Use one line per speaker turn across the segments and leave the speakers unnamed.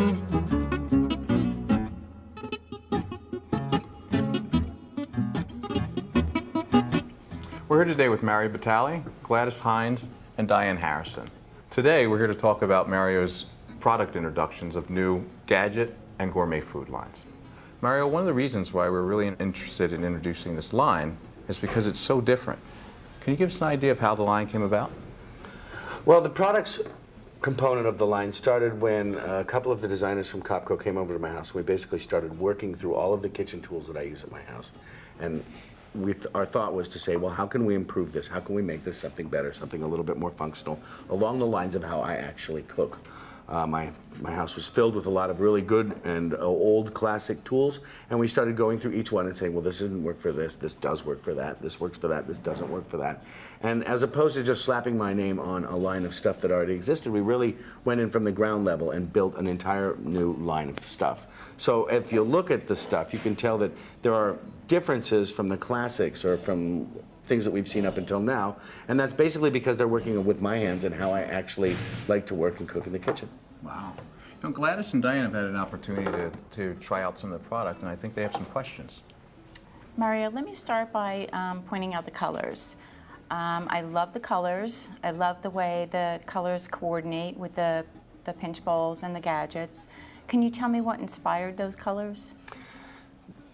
We're here today with Mario Batali, Gladys Hines, and Diane Harrison. Today we're here to talk about Mario's product introductions of new gadget and gourmet food lines. Mario, one of the reasons why we're really interested in introducing this line is because it's so different. Can you give us an idea of how the line came about?
Well, the products component of the line started when a couple of the designers from Copco came over to my house. We basically started working through all of the kitchen tools that I use at my house. And our thought was to say, well, how can we improve this? How can we make this something better, something a little bit more functional, along the lines of how I actually cook? My house was filled with a lot of really good and old classic tools, and we started going through each one and saying, well, this doesn't work for this does work for that, this works for that, this doesn't work for that. And as opposed to just slapping my name on a line of stuff that already existed, we really went in from the ground level and built an entire new line of stuff. So if you look at the stuff, you can tell that there are differences from the classics or from things that we've seen up until now, and that's basically because they're working with my hands and how I actually like to work and cook in the kitchen.
Wow. You know, Gladys and Diane have had an opportunity to try out some of the product, and I think they have some questions.
Mario, let me start by pointing out the colors. I love the colors. I love the way the colors coordinate with the pinch bowls and the gadgets. Can you tell me what inspired those colors?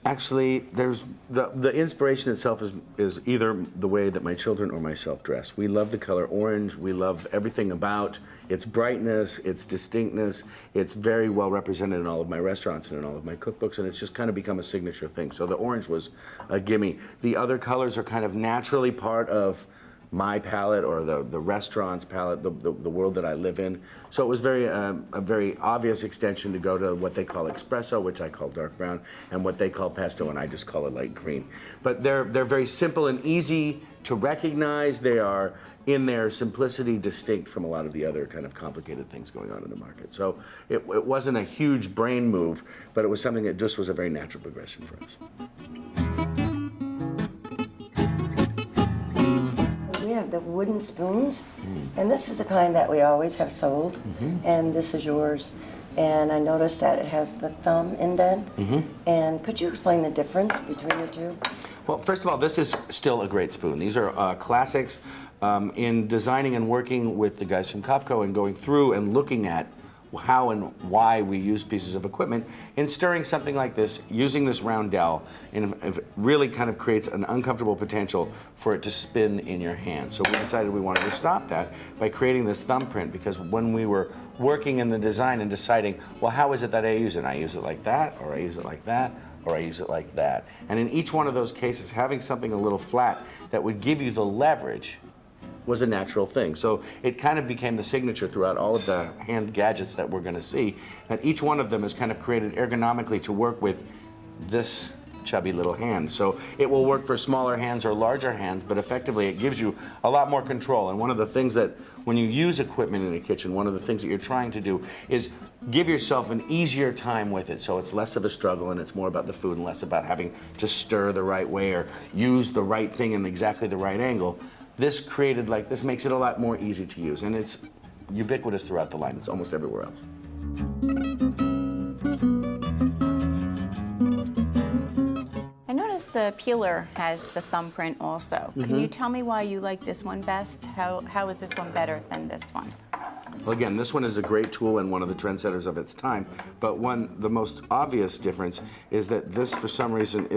Actually, there's the inspiration itself is either the way that my children or myself dress. We love the color orange. We love everything about its brightness, its distinctness. It's very well represented in all of my restaurants and in all of my cookbooks, and it's just kind of become a signature thing. So the orange was a gimme. The other colors are kind of naturally part of my palette or the restaurant's palette, the world that I live in. So it was a very obvious extension to go to what they call espresso, which I call dark brown, and what they call pesto, and I just call it light green. But they're very simple and easy to recognize. They are, in their simplicity, distinct from a lot of the other kind of complicated things going on in the market. So it wasn't a huge brain move, but it was something that just was a very natural progression for us.
We have the wooden spoons, and this is the kind that we always have sold, and this is yours. And I noticed that it has the thumb indent, and could you explain the difference between the two?
Well, first of all, this is still a great spoon. These are classics. In designing and working with the guys from Copco and going through and looking at how and why we use pieces of equipment, in stirring something like this, using this round dowel, it really kind of creates an uncomfortable potential for it to spin in your hand. So we decided we wanted to stop that by creating this thumbprint, because when we were working in the design and deciding, well, how is it that I use it? I use it like that, or I use it like that, or I use it like that. And in each one of those cases, having something a little flat that would give you the leverage was a natural thing. So it kind of became the signature throughout all of the hand gadgets that we're going to see. And each one of them is kind of created ergonomically to work with this chubby little hand. So it will work for smaller hands or larger hands, but effectively it gives you a lot more control. And one of the things that when you use equipment in a kitchen, one of the things that you're trying to do is give yourself an easier time with it. So it's less of a struggle and it's more about the food and less about having to stir the right way or use the right thing in exactly the right angle. This makes it a lot more easy to use, and it's ubiquitous throughout the line. It's almost everywhere else.
I noticed the peeler has the thumbprint also. Can you tell me why you like this one best? How is this one better than this one?
Well, again, this one is a great tool and one of the trendsetters of its time, but the most obvious difference is that this, for some reason,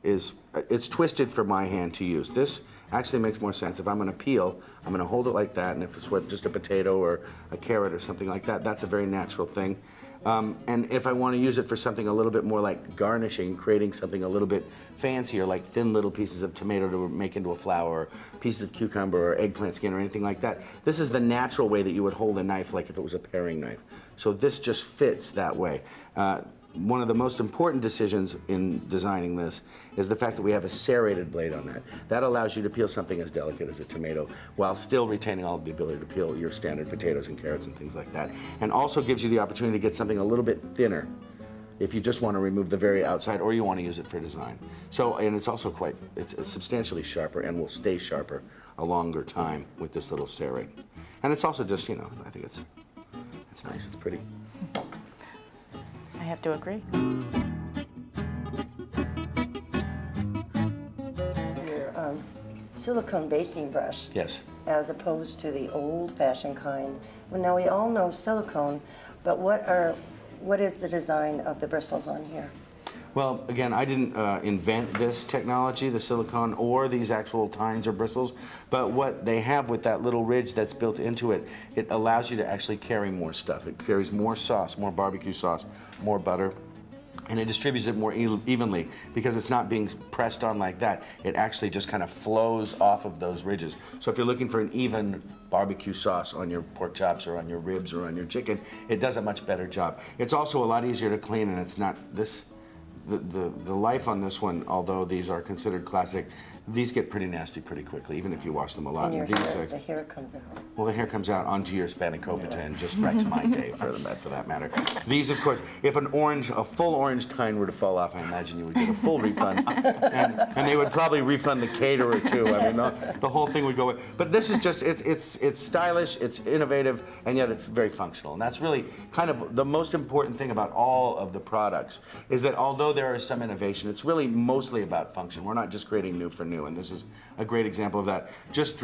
it's twisted for my hand to use. This actually makes more sense. If I'm going to peel, I'm going to hold it like that, and if it's with just a potato or a carrot or something like that, that's a very natural thing. And if I want to use it for something a little bit more like garnishing, creating something a little bit fancier, like thin little pieces of tomato to make into a flower, or pieces of cucumber or eggplant skin or anything like that, this is the natural way that you would hold a knife, like if it was a paring knife. So this just fits that way. One of the most important decisions in designing this is the fact that we have a serrated blade on that. That allows you to peel something as delicate as a tomato while still retaining all of the ability to peel your standard potatoes and carrots and things like that. And also gives you the opportunity to get something a little bit thinner if you just want to remove the very outside or you want to use it for design. So, and it's also it's substantially sharper and will stay sharper a longer time with this little serrate. And it's also just, I think it's nice, it's pretty.
have to agree.
Your silicone basting brush,
Yes.
as opposed to the old-fashioned kind. Well, now we all know silicone, but what is the design of the bristles on here?
Well, again, I didn't invent this technology, the silicone, or these actual tines or bristles, but what they have with that little ridge that's built into it, it allows you to actually carry more stuff. It carries more sauce, more barbecue sauce, more butter, and it distributes it more evenly because it's not being pressed on like that. It actually just kind of flows off of those ridges. So if you're looking for an even barbecue sauce on your pork chops or on your ribs or on your chicken, it does a much better job. It's also a lot easier to clean, and it's not this. The life on this one, although these are considered classic, these get pretty nasty pretty quickly, even if you wash them a lot.
And your
These,
hair, the hair comes out.
well, the hair comes out onto your spanakopita and just wrecks my day for that matter. These, of course, if a full orange tine were to fall off, I imagine you would get a full refund, and they would probably refund the caterer too. I mean, the whole thing would go away. But this is just, it's stylish, it's innovative, and yet it's very functional. And that's really kind of the most important thing about all of the products, is that although there is some innovation, it's really mostly about function. We're not just creating new for new, and this is a great example of that. Just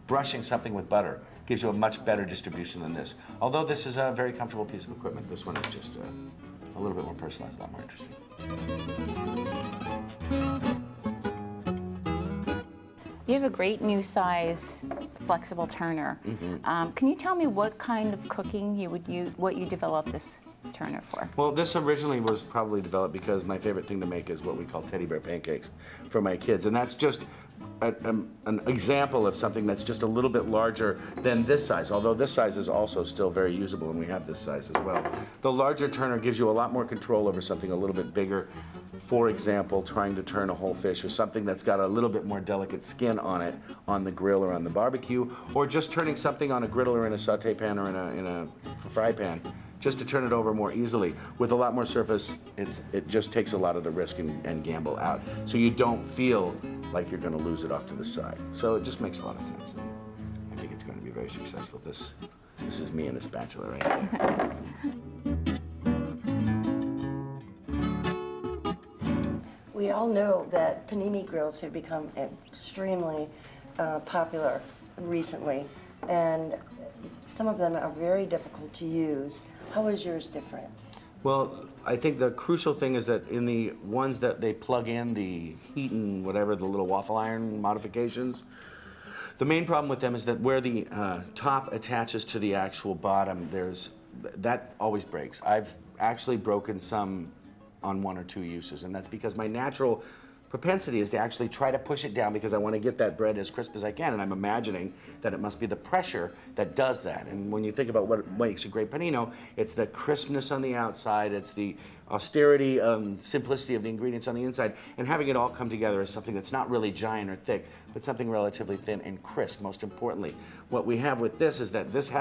brushing something with butter gives you a much better distribution than this. Although this is a very comfortable piece of equipment, this one is just a little bit more personalized, a lot more interesting.
You have a great new size flexible turner. Can you tell me what kind of cooking what you developed this turner for?
Well, this originally was probably developed because my favorite thing to make is what we call teddy bear pancakes for my kids. And that's just an example of something that's just a little bit larger than this size, although this size is also still very usable, and we have this size as well. The larger turner gives you a lot more control over something a little bit bigger. For example, trying to turn a whole fish, or something that's got a little bit more delicate skin on it on the grill or on the barbecue, or just turning something on a griddle or in a saute pan or in a fry pan, just to turn it over more easily. With a lot more surface, it just takes a lot of the risk and gamble out, so you don't feel like you're going to lose it off to the side. So it just makes a lot of sense. I think it's going to be very successful. This is me and a spatula right here.
We all know that panini grills have become extremely popular recently, and some of them are very difficult to use. How is yours different?
Well, I think the crucial thing is that in the ones that they plug in, the heat and whatever, the little waffle iron modifications, the main problem with them is that where the top attaches to the actual bottom, that always breaks. I've actually broken some on one or two uses, and that's because my natural propensity is to actually try to push it down because I want to get that bread as crisp as I can, and I'm imagining that it must be the pressure that does that. And when you think about what makes a great panino, it's the crispness on the outside, it's the austerity, simplicity of the ingredients on the inside, and having it all come together as something that's not really giant or thick, but something relatively thin and crisp, most importantly. What we have with this is that this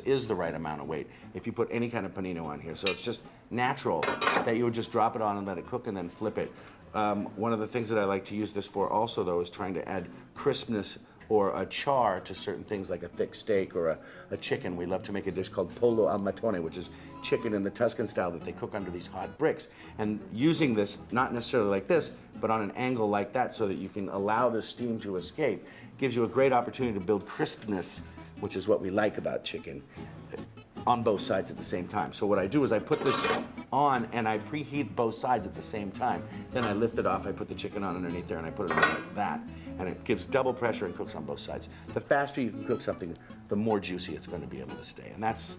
is the right amount of weight if you put any kind of panino on here. So it's just natural that you would just drop it on and let it cook and then flip it. One of the things that I like to use this for also, though, is trying to add crispness or a char to certain things like a thick steak or a chicken. We love to make a dish called pollo al matone, which is chicken in the Tuscan style that they cook under these hot bricks. And using this, not necessarily like this, but on an angle like that so that you can allow the steam to escape, gives you a great opportunity to build crispness, which is what we like about chicken, on both sides at the same time. So what I do is I put this on and I preheat both sides at the same time. Then I lift it off, I put the chicken on underneath there and I put it on like that. And it gives double pressure and cooks on both sides. The faster you can cook something, the more juicy it's going to be able to stay. And that's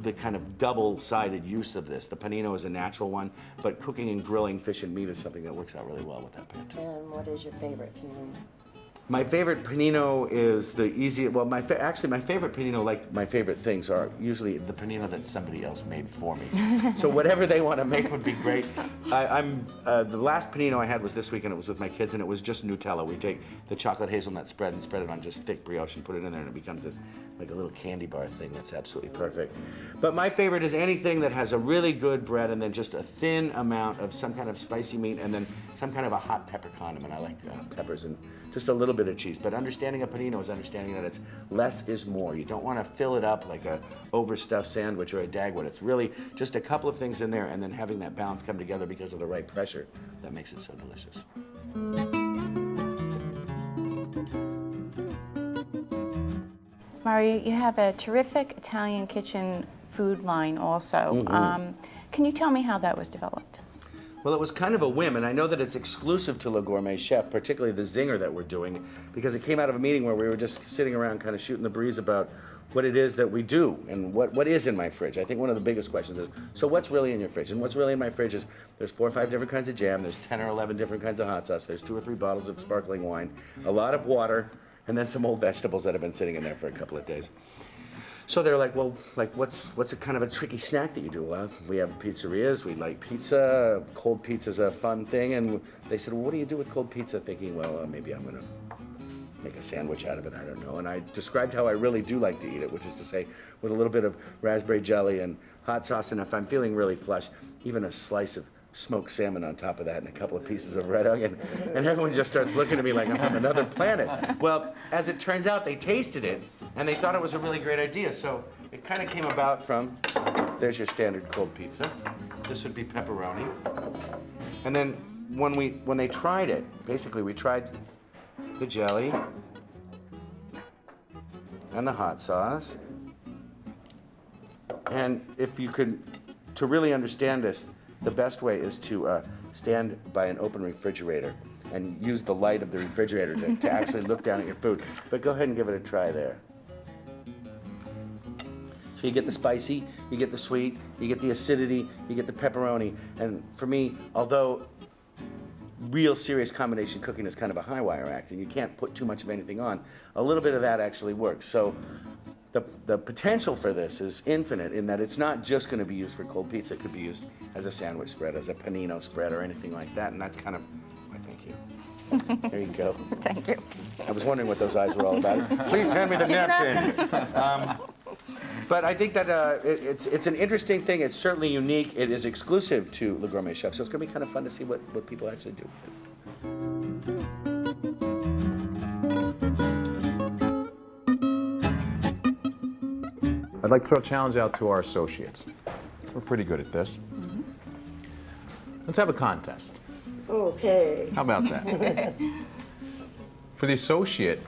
the kind of double-sided use of this. The panino is a natural one, but cooking and grilling fish and meat is something that works out really well with that pan too.
And what is your favorite panini?
My favorite panino is the easy. Well, actually, my favorite panino, like my favorite things, are usually the panino that somebody else made for me. So whatever they want to make would be great. The last panino I had was this week, and it was with my kids, and it was just Nutella. We take the chocolate hazelnut spread and spread it on just thick brioche and put it in there, and it becomes this like a little candy bar thing that's absolutely perfect. But my favorite is anything that has a really good bread and then just a thin amount of some kind of spicy meat and then some kind of a hot pepper condiment. I like peppers and just a little little bit of cheese. But understanding a panino is understanding that it's less is more. You don't want to fill it up like a overstuffed sandwich or a dagwood. It's really just a couple of things in there and then having that balance come together because of the right pressure that makes it so delicious.
Mario, you have a terrific Italian kitchen food line also. Can you tell me how that was developed?
Well, it was kind of a whim, and I know that it's exclusive to Le Gourmet Chef, particularly the zinger that we're doing, because it came out of a meeting where we were just sitting around kind of shooting the breeze about what it is that we do and what is in my fridge. I think one of the biggest questions is, so what's really in your fridge? And what's really in my fridge is there's 4 or 5 different kinds of jam, there's 10 or 11 different kinds of hot sauce, there's 2 or 3 bottles of sparkling wine, a lot of water, and then some old vegetables that have been sitting in there for a couple of days. So they're like, well, like what's a kind of a tricky snack that you do? Well, we have pizzerias, we like pizza, cold pizza's a fun thing, and they said, well, what do you do with cold pizza? Thinking, well, maybe I'm gonna make a sandwich out of it, I don't know. And I described how I really do like to eat it, which is to say, with a little bit of raspberry jelly and hot sauce, and if I'm feeling really flush, even a slice of smoked salmon on top of that and a couple of pieces of red onion, and everyone just starts looking at me like I'm from another planet. Well, as it turns out, they tasted it and they thought it was a really great idea. So it kind of came about from, there's your standard cold pizza. This would be pepperoni. And then when they tried it, basically we tried the jelly and the hot sauce. And if you could, to really understand this, the best way is to stand by an open refrigerator and use the light of the refrigerator to actually look down at your food. But go ahead and give it a try there. So you get the spicy, you get the sweet, you get the acidity, you get the pepperoni. And for me, although real serious combination cooking is kind of a high wire act and you can't put too much of anything on, a little bit of that actually works. So the potential for this is infinite in that it's not just going to be used for cold pizza. It could be used as a sandwich spread, as a panino spread, or anything like that. And that's kind of, why, thank you. There you go.
Thank you.
I was wondering what those eyes were all about. Please hand me the napkin. But I think that it's an interesting thing. It's certainly unique. It is exclusive to Le Gourmet Chef. So it's going to be kind of fun to see what people actually do with it.
I'd like to throw a challenge out to our associates. We're pretty good at this. Let's have a contest.
Okay.
How about that? For the associate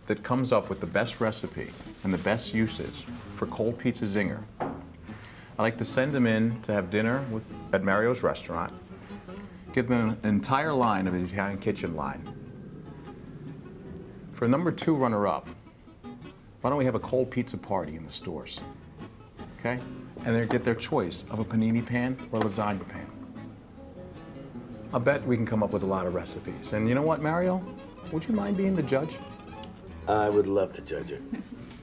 that comes up with the best recipe and the best usage for cold pizza zinger, I'd like to send them in to have dinner at Mario's restaurant, give them an entire line of the Italian kitchen line. For number 2 runner-up, why don't we have a cold pizza party in the stores, okay? And they get their choice of a panini pan or lasagna pan. I bet we can come up with a lot of recipes. And you know what, Mario? Would you mind being the judge?
I would love to judge it.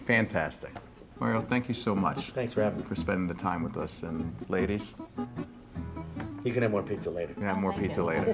Fantastic. Mario, thank you so much.
Thanks for having me.
For spending the time with us. And ladies,
You can have more pizza later.
you can have more pizza later.